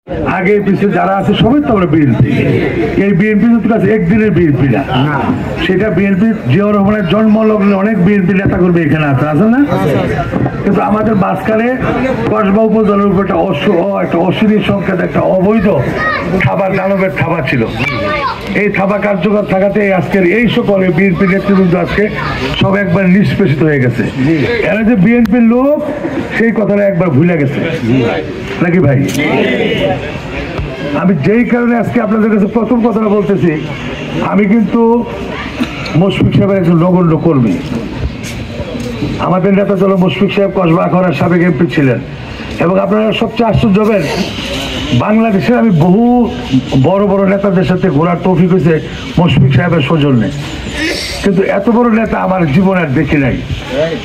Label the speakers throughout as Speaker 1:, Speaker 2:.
Speaker 1: আগে পিছিয়ে যারা আছে সবাই তো আমরা বিএনপি। এই বিএনপি একদিনের বিএনপি না, সেটা বিএনপি জিয়াউর রহমানের জন্মলগ্নে অনেক বিএনপি নেতা করবে এখানে আছে না। কিন্তু আমাদের মাঝখানে কসবা উপজেলার উপর একটা অশ্লীল সংখ্যাতে একটা অবৈধ থাবা দানবের থাবা ছিল। এই থাবা কার্যকর থাকাতে আজকের এই সকল বিএনপি নেতৃবৃন্দ আজকে সব একবার নিষ্পেষিত হয়ে গেছে। এরা যে বিএনপির লোক সেই কথাটা একবার ভুলে গেছে নাকি ভাই? আমি যেই কারণে আজকে আপনাদের কাছে প্রথম কথাটা বলতেছি, আমি কিন্তু মুশফিক সাহেবের একজন নগণ্য কর্মী। আমাদের নেতা দল মুশফিক সাহেব কসবা আখাউড়ার সাবেক এমপি ছিলেন এবং আপনারা সবচেয়ে আশ্চর্য হবেন, বাংলাদেশের আমি বহু বড় বড় নেতাদের সাথে ঘোরার তৌফিক হয়েছে মুশফিক সাহেবের সৌজন্যে, কিন্তু এত বড় নেতা আমার জীবনে আর দেখি নাই।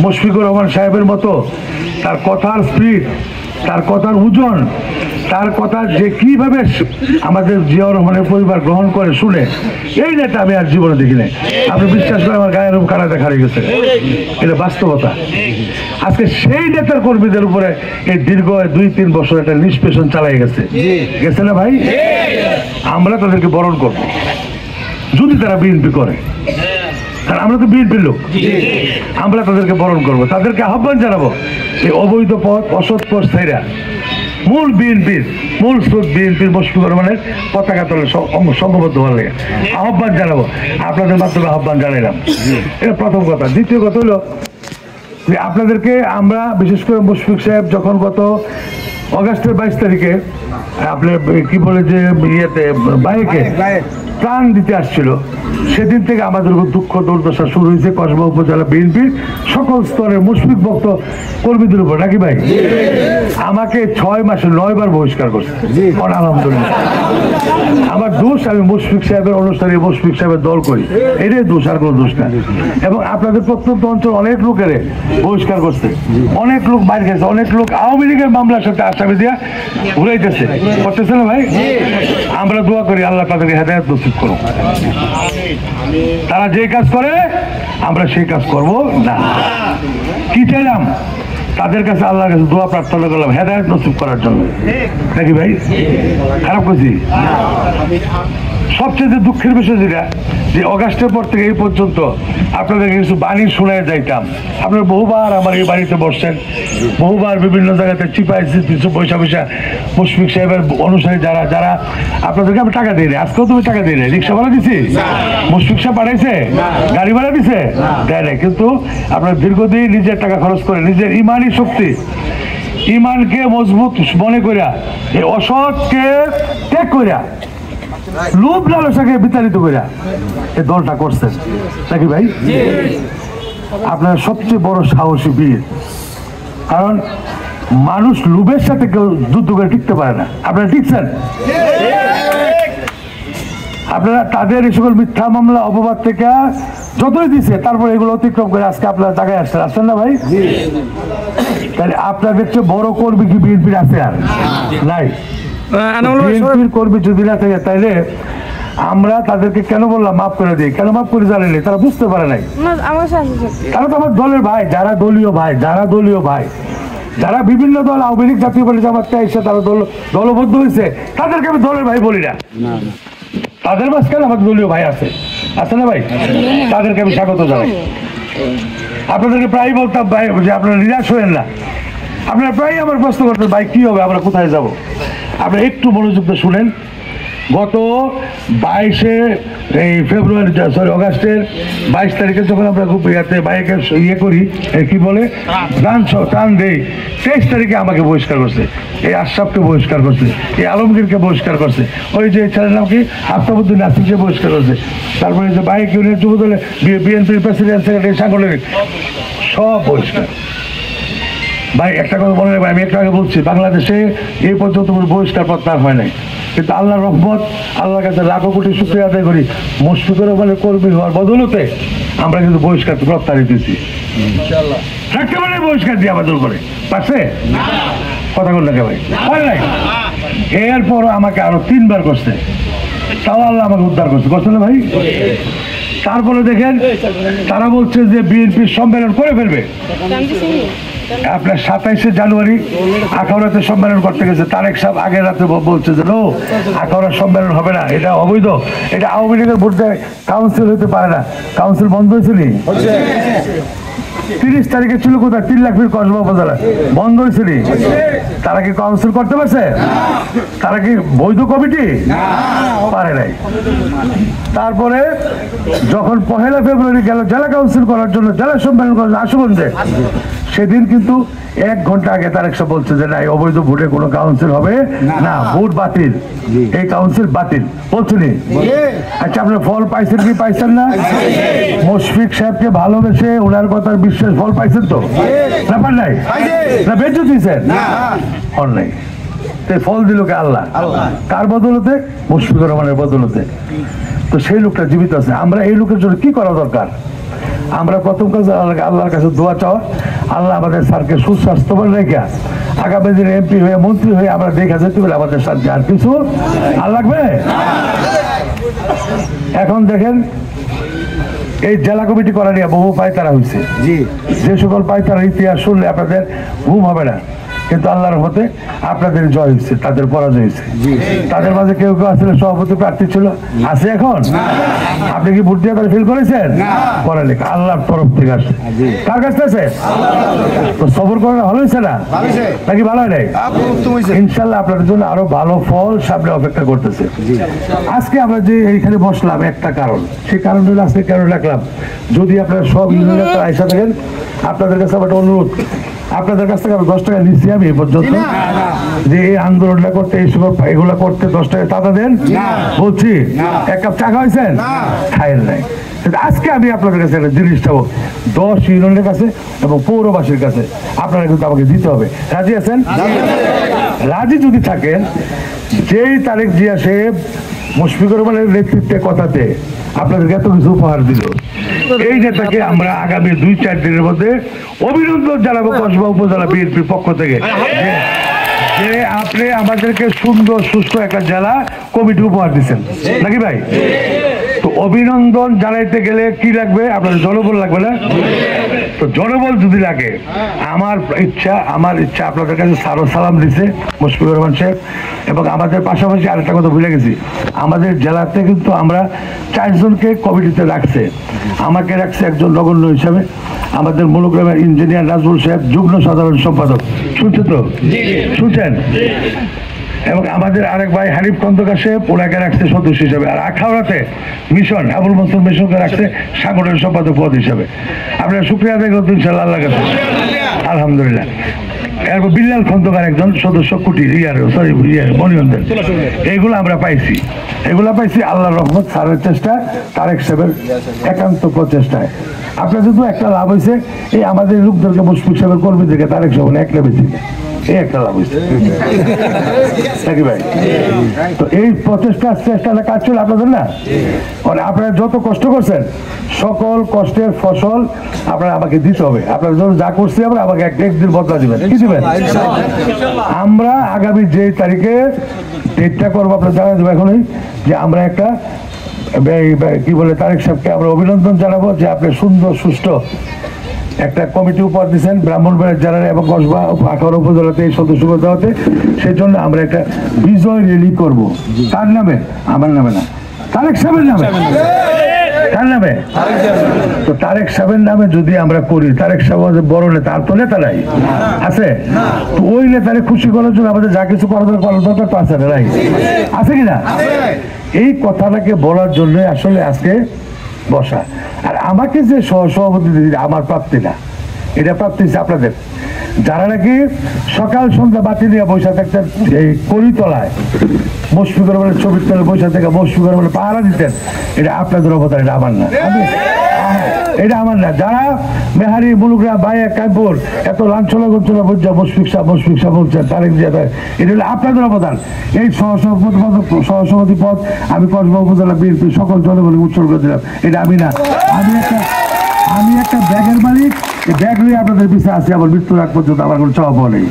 Speaker 1: মুশফিকুর রহমান সাহেবের মতো তার কথার স্পিড, তার কথার ওজন, তার কথা যে কিভাবে আমাদের জিয়াউর রহমানের পরিবার গ্রহণ করে শুনে, এই নেতা আমি আর জীবনে দেখি নাই। আপনি বিশ্বাস করেন আমার গায়ের কারা দেখা হয়ে গেছে, এটা বাস্তবতা। আজকে সেই নেতার কর্মীদের উপরে এই দীর্ঘ 2-3 বছর একটা নিষ্পেষণ চালাই গেছে না ভাই? আমরা তাদেরকে বরণ করব যদি তারা বিএনপি করে, কারণ আমরা তো বিএনপির লোক। আমরা তাদেরকে বরণ করব, তাদেরকে আহ্বান জানাবো এই অবৈধ পথ, অসৎ পথ ছাইরা মূল বিএনপির মূল স্রোত বিএনপির মুশফিকুর রহমানের পতাকা তলে সংঘবদ্ধ হওয়ার লাগে আহ্বান জানাবো। আপনাদের মাধ্যমে আহ্বান জানাইলাম, এটা প্রথম কথা। দ্বিতীয় কথা হলো যে আপনাদেরকে আমরা বিশেষ করে মুশফিক সাহেব যখন গত অগাস্টের 22 তারিখে আপনার কি বলে যে ইয়েতে বাইকে প্রাণ দিতে আসছিল, সেদিন থেকে আমাদের দুঃখ দুর্দশা শুরু হয়েছে কসবা উপজেলা বিএনপির সকল স্তরের মুশফিক ভক্ত কর্মীদের উপর, নাকি ভাই? আমাকে 6 মাসে 9 বার বহিষ্কার করছে। আলহামদুলিল্লাহ, আমার দোষ, আমি মুশফিক সাহেবের অনুষ্ঠানে মুশফিক সাহেবের দল করি, এটাই দোষ, আর কোনো দোষ না। এবং আপনাদের প্রত্যন্ত অঞ্চল অনেক লোকের বহিষ্কার করছে, অনেক লোক বাইরে গেছে, অনেক লোক আওয়ামী লীগের মামলার সাথে আসামি দিয়া ঘুরাইতেছে, করতেছে না ভাই? আমরা দোয়া করি আল্লাহ তাদেরকে হেদায়েত নসিব করুন। তারা যে কাজ করে আমরা সেই কাজ করব না। কি চাইলাম? তাদের কাছে আল্লাহর কাছে দোয়া প্রার্থনা করলাম হেদায়েত নসিব করার জন্য, নাকি ভাই? খারাপ করছি? সবচেয়ে দুঃখের বিষয় যেটা, যে অগাস্টের পর থেকে এই পর্যন্ত আপনাদেরকে কিছু বাণী শোনায় যাইতাম। আপনারা বহুবার আমার এই বাড়িতে বসছেন, বহুবার বিভিন্ন জায়গাতে চিপাইছি কিছু পয়সা মুশফিক সাহেবের অনুসারী যারা যারা আপনাদেরকে আমি টাকা দিই না, আজকেও তুমি টাকা দিই না। রিক্সা ভাড়া দিছি? মুশফিক সাহেব পাঠাইছে? গাড়ি ভাড়া দিছে? দেয় না। কিন্তু আপনার দীর্ঘদিন নিজের টাকা খরচ করে নিজের ইমানি শক্তি, ইমানকে মজবুত মনে করিয়া, এই অসৎকে ত্যাগ করিয়া, লোভ লালসাকে বিতাড়িত করিয়া এই দলটা করছেন, নাকি ভাই? আপনার সবচেয়ে বড় সাহসী বীর, কারণ মানুষ লোভের সাথে কেউ যুদ্ধ করে টিকতে পারে না। আপনারা টিকছেন? আপনারা তাদের এই সকল মিথ্যা মামলা অপবাদ থেকে যতই দিছে, তারপরে এগুলো অতিক্রম করে আজকে আপনারা জায়গায় আসছেন না ভাই? তাহলে আপনাদের চেয়ে বড় কর্মী কি বিএনপির আছে? আর নাই। বিএনপির কর্মী যদি না থাকে তাইলে আমরা তাদেরকে কেন বললাম মাফ করে দিই, কেন মাফ করে জানেনি? তারা বুঝতে পারে নাই। তারা তো আমার দলের ভাই, যারা দলীয় ভাই, যারা বিভিন্ন দল আওয়ামী লীগ জাতীয় পার্টি জামাতে এসে তারা দলবদ্ধ হয়েছে, তাদেরকে আমি দলের ভাই বলি না। তাদের মাঝখানে আমার দলীয় ভাই আছে না ভাই? তাদেরকে আমি স্বাগত জানাই। আপনাদেরকে প্রায় বলতাম ভাই যে আপনারা নিরাশ হয়েন না। আপনারা প্রায় আমার প্রশ্ন করতেন ভাই কি হবে, আমরা কোথায় যাব? আপনারা একটু মনোযোগ দিয়ে শুনেন। গত 22 অগাস্টের 22 তারিখে যখন আমরা বাইকে ইয়ে করি, কি বলে টান দেই, 23 তারিখে আমাকে বহিষ্কার করছে, এই আশরাফকে বহিষ্কার করছে, এই আলমগীরকে বহিষ্কার করছে, ওই যে ছেলের নাম কি আফতাবউদ্দিন নাসিরকে বহিষ্কার করছে, তারপরে যে বাইক ইউনিয়ন যুব দলে বিএনপির প্রেসিডেন্ট সেক্রেটারি সাংগঠনিক সব বহিষ্কার। ভাই একটা কথা মনে রাখবেন, আমি একটু আগে বলছি বাংলাদেশে এই পর্যন্ত কোনো বহিষ্কার প্রত্যাহার হয় নাই, কিন্তু আল্লাহর রহমত, আল্লাহর কাছে লাখো কোটি শুকরিয়া আদায় করি, মুশফিকুর রহমানের কর্মী হওয়ার বদলতে আমরা কিন্তু বহিষ্কার প্রত্যাহার দিয়েছি। একেবারে বহিষ্কার দিয়ে আমাদের উপরে পারছে কথা বল না ভাই, হয় নাই? এরপর আমাকে আরো 3 বার করছে, তাও আল্লাহ আমাকে উদ্ধার করছে না ভাই? তারপরে দেখেন তারা বলছে যে বিএনপির সম্মেলন করে ফেলবে। আপনার 27শে জানুয়ারি আখাউড়াতে সম্মেলন করতে গেছে, তারেক সাহেব আগের রাতে বলছে যে নো, আখাউড়ার সম্মেলন হবে না, এটা অবৈধ, এটা আওয়ামী লীগের ভোট দেয়, কাউন্সিল হতে পারে না। কাউন্সিল বন্ধ হয়েছিল 30 তারিখে ছিল কোথায় 3 লাখ ফিট কসবা উপজেলা বন্ধ হয়েছিল। তারা কি কাউন্সিল করতে পারছে? তারা কি বৈধ কমিটি? পারে নাই। তারপরে যখন 1 ফেব্রুয়ারি গেল জেলা কাউন্সিল করার জন্য, জেলা সম্মেলন করার জন্য আশুগঞ্জে, সেদিন কিন্তু 1 ঘন্টা আগে তারেক সাহেব বলছে যে না, অবৈধ ভোটে কোনো কাউন্সিল হবে না, ভোট বাতিল, এই কাউন্সিল বাতিল বলছিনি। আচ্ছা, আপনার ফল পাইছেন কি পাইছেন না? মুশফিক সাহেবকে ভালোবেসে ওনার কথার বিশ্বাস ফল পাইছেন তো? না পান নাই? না বেঁচে দিয়েছেন? নাই। ফল দিল কে? আল্লাহ। কার বদলতে? মুশফিকুর রহমানের বদলতে। তো সেই লোকটা জীবিত আছে। আমরা এই লোকের জন্য কি করা দরকার? আমরা প্রথম কাজ আল্লাহর কাছে দোয়া চাওয়া, আল্লাহ আমাদের স্যারকে সুস্বাস্থ্যবান রেখে আগামী দিনে এমপি হয়ে মন্ত্রী হয়ে আমরা দেখা যেতে পারি আমাদের সাথে। আর কিছু আর লাগবে? এখন দেখেন, এই জেলা কমিটি করা নিয়ে বহু পায়তারা হয়েছে। যে সকল পায়তারার ইতিহাস শুনলে আপনাদের ঘুম হবে না, কিন্তু আল্লাহর মতে আপনাদের জয় হয়েছে, তাদের পরাজয় হয়েছে। তাদের মাঝে কেউ কেউ আসলে সভাপতি প্রার্থী ছিল, আছে এখন? আপনি কি ভোট দিয়ে ফিল করেছেন? পড়ালেখা আল্লাহর তরফ থেকে আসছে। কার কাছে আছে? তো সবর করা ভালো হয়েছে না নাকি ভালো হয় নাই? ইনশাল্লাহ আপনাদের জন্য আরো ভালো ফল সামনে অপেক্ষা করতেছে। আজকে আমরা যে এইখানে বসলাম একটা কারণ, সেই কারণ হলো আজকে কেন ডাকলাম, যদি আপনারা সব ইউনিয়নের আইসা থাকেন, আপনাদের কাছে আমার অনুরোধ, আপনাদের কাছ থেকে 10 টাকা নিচ্ছি আমি এই পর্যন্ত, যে এই আন্দোলনটা করতে, এই সব এগুলা করতে 10 টাকা টাকা দেন বলছি। 1 কাপ চা খাইছেন? খাইয়েন নাই। আজকে আমি আপনাদের কাছে একটা জিনিস চাবো, 10 ইউনিয়নের কাছে এবং পৌরবাসীর কাছে আপনারা কিন্তু আমাকে দিতে হবে। রাজি আছেন? রাজি যদি থাকেন, যেই তারেক জিয়া সাহেব মুশফিকুর রহমানের নেতৃত্বে কথাতে আপনাদেরকে এত কিছু উপহার দিল, এই নেতাকে আমরা আগামী 2-4 দিনের মধ্যে অভিনন্দন জানাবো কসবা উপজেলা বিএনপির পক্ষ থেকে, যে আপনি আমাদেরকে সুন্দর সুস্থ একটা জেলা কমিটি উপহার দিচ্ছেন, নাকি ভাই? তো অভিনন্দন জানাইতে গেলে কি লাগবে? আপনাদের জনবল লাগবে না? তো জনবল যদি লাগে, আমার ইচ্ছা আপনাদের কাছে সালাম দিছে মুশফিকুর রহমান সাহেব। এবং আমাদের পাশাপাশি আরেকটা কথা ভুলে গেছি, আমাদের জেলাতে কিন্তু আমরা 4 জনকে কমিটিতে রাখছে। আমাকে রাখছে একজন নগণ্য হিসাবে, আমাদের মূলগ্রামের ইঞ্জিনিয়ার নাজমুল সাহেব যুগ্ম সাধারণ সম্পাদক, শুনছেন তো? শুনছেন? এবং আমাদের আরেক ভাই হানিফ খন্দকার সাহেব, ওনাকে রাখছে সদস্য হিসাবে। আর আখাউড়াতে মিশন আবুল মনসুর মিশনকে রাখছে সাংগঠনিক সম্পাদক পদ হিসাবে। আপনারা শুকরিয়া আদায় করতেন ইনশাআল্লাহ আল্লাহর কাছে, আলহামদুলিল্লাহ। এরপর বিল্লাল খন্দকার একজন সদস্য, কুটির মনিয়ন্দের। এইগুলো আমরা পাইছি, আল্লাহর রহমত, স্যারের চেষ্টা, তারেক সাহেবের একান্ত প্রচেষ্টায়। আপনার শুধু একটা লাভ হয়েছে, এই আমাদের লোকদেরকে মুশফিক সাহেবের কর্মীদেরকে তারেক সাহেব একটা বেশি, এই একটা লাভ হয়েছে নাকি ভাই? তো এই চেষ্টাটা কাজ ছিল আপনাদের না? মানে আপনারা যত কষ্ট করছেন, সকল কষ্টের ফসল আপনারা আমাকে দিতে হবে। আপনার জন্য যা করছি আমরা, আমাকে একদিন বদলা দিবেন। কি দিবেন? আমরা আগামী যে তারিখে ডেটটা করবো আপনার জানাই দেবো এখনই, যে আমরা একটা কি বলে তারেক সাহেবকে আমরা অভিনন্দন জানাবো যে আপনি সুন্দর সুষ্ঠু একটা কমিটি উপহার দিচ্ছেন ব্রাহ্মণবাড়িয়া জেলার এবং কসবা আখাউড়া উপজেলাতে এই সদস্য দেওয়াতে। সেই জন্য আমরা একটা বিজয় র্যালি করবো। তার নামে, আমার নামে না, তারেক সাহেবের নামে। কার নামে? তো তারেক সাহেবের নামে যদি আমরা করি, তারেক সাহেব বড় নেতা, আর তো নেতা নাই আছে, তো ওই নেতারে খুশি করার জন্য আমাদের যা কিছু করার দরকার তো আছে নাই, আছে কিনা? এই কথাটাকে বলার জন্য আসলে আজকে বসা। আর আমাকে যে সভাপতি আমার প্রাপ্তি না, এটা প্রাপ্তি আপনাদের, যারা নাকি সকাল সন্ধ্যা বাতি দিয়ে বৈশা থাকতেন এই কলিতলায়, মুশফিকুর রহমানের ছবির তলে বৈশা থেকে মুশফিকুর রহমানের পাহারা দিতেন, এটা আপনাদের অবদান, এটা আমার না, এটা আমার না। যারা মেহারি মুলুকরা বাইয়া কাইপুর এত লাঞ্ছনা গঞ্চনা বুঝা মুশফিক সাহেব বলছেন, তারেক জিয়া, এটা হলো আপনাদের অবদান। এই সহসভাপতি পদ আমি কসবা উপজেলা বিএনপি সকল জনগণকে উৎসর্গ দিলাম। এটা আমি না, আমি একটা ব্যাগের মালিক, এই ব্যাগ নিয়ে আপনাদের পিছিয়ে আসি, আমার মৃত্যুর আগ পর্যন্ত আমার কোনো চাওয়া পাওয়া নেই।